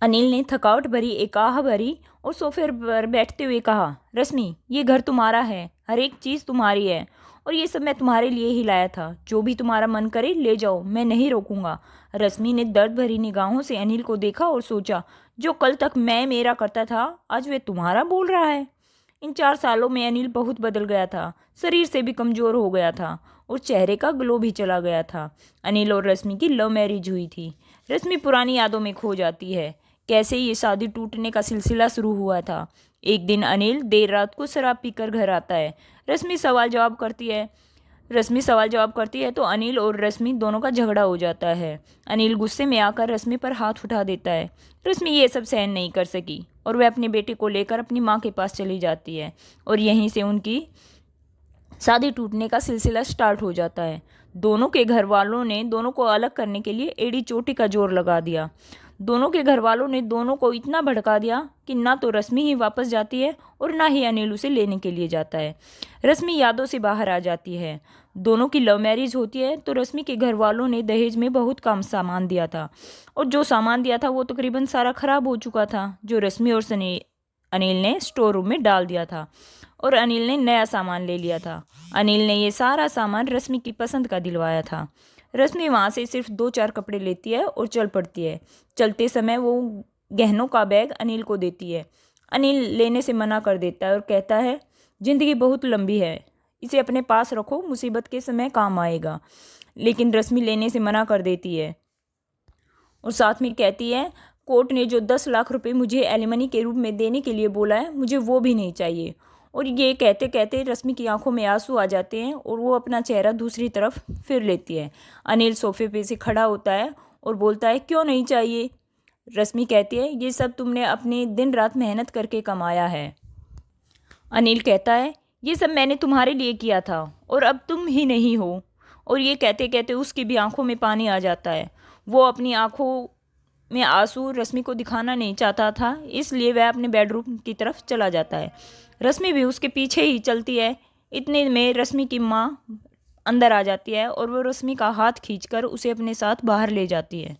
अनिल ने थकावट भरी एक आह भरी और सोफे पर बैठते हुए कहा, रश्मि, ये घर तुम्हारा है, हर एक चीज़ तुम्हारी है और ये सब मैं तुम्हारे लिए ही लाया था। जो भी तुम्हारा मन करे ले जाओ, मैं नहीं रोकूंगा। रश्मि ने दर्द भरी निगाहों से अनिल को देखा और सोचा, जो कल तक मैं मेरा करता था आज वे तुम्हारा बोल रहा है। इन 4 सालों में अनिल बहुत बदल गया था। शरीर से भी कमज़ोर हो गया था और चेहरे का ग्लो भी चला गया था। अनिल और रश्मि की लव मैरिज हुई थी। रश्मि पुरानी यादों में खो जाती है। कैसे ये शादी टूटने का सिलसिला शुरू हुआ था। एक दिन अनिल देर रात को शराब पीकर घर आता है। रश्मि सवाल जवाब करती है रश्मि सवाल जवाब करती है तो अनिल और रश्मि दोनों का झगड़ा हो जाता है। अनिल गुस्से में आकर रश्मि पर हाथ उठा देता है। रश्मि ये सब सहन नहीं कर सकी और वह अपने बेटे को लेकर अपनी माँ के पास चली जाती है और यहीं से उनकी शादी टूटने का सिलसिला स्टार्ट हो जाता है। दोनों के घर वालों ने दोनों को अलग करने के लिए एड़ी चोटी का जोर लगा दिया। दोनों के घर वालों ने दोनों को इतना भड़का दिया कि ना तो रश्मि ही वापस जाती है और ना ही अनिल उसे लेने के लिए जाता है। रश्मि यादों से बाहर आ जाती है। दोनों की लव मैरिज होती है तो रश्मि के घर वालों ने दहेज में बहुत कम सामान दिया था और जो सामान दिया था वो तकरीबन सारा खराब हो चुका था, जो रश्मि और अनिल ने स्टोर रूम में डाल दिया था और अनिल ने नया सामान ले लिया था। अनिल ने ये सारा सामान रश्मि की पसंद का दिलवाया था। रश्मि वहाँ से सिर्फ 2-4 कपड़े लेती है और चल पड़ती है। चलते समय वो गहनों का बैग अनिल को देती है। अनिल लेने से मना कर देता है और कहता है, ज़िंदगी बहुत लंबी है, इसे अपने पास रखो, मुसीबत के समय काम आएगा। लेकिन रश्मि लेने से मना कर देती है और साथ में कहती है, कोर्ट ने जो 10 लाख रुपए मुझे एलिमनी के रूप में देने के लिए बोला है, मुझे वो भी नहीं चाहिए। और ये कहते कहते रश्मि की आंखों में आंसू आ जाते हैं और वो अपना चेहरा दूसरी तरफ फिर लेती है। अनिल सोफे पे से खड़ा होता है और बोलता है, क्यों नहीं चाहिए? रश्मि कहती है, ये सब तुमने अपनी दिन रात मेहनत करके कमाया है। अनिल कहता है, ये सब मैंने तुम्हारे लिए किया था और अब तुम ही नहीं हो। और ये कहते कहते उसकी भी आंखों में पानी आ जाता है। वो अपनी आंखों में आंसू रश्मि को दिखाना नहीं चाहता था, इसलिए वह अपने बेडरूम की तरफ चला जाता है। रश्मि भी उसके पीछे ही चलती है। इतने में रश्मि की माँ अंदर आ जाती है और वो रश्मि का हाथ खींचकर उसे अपने साथ बाहर ले जाती है।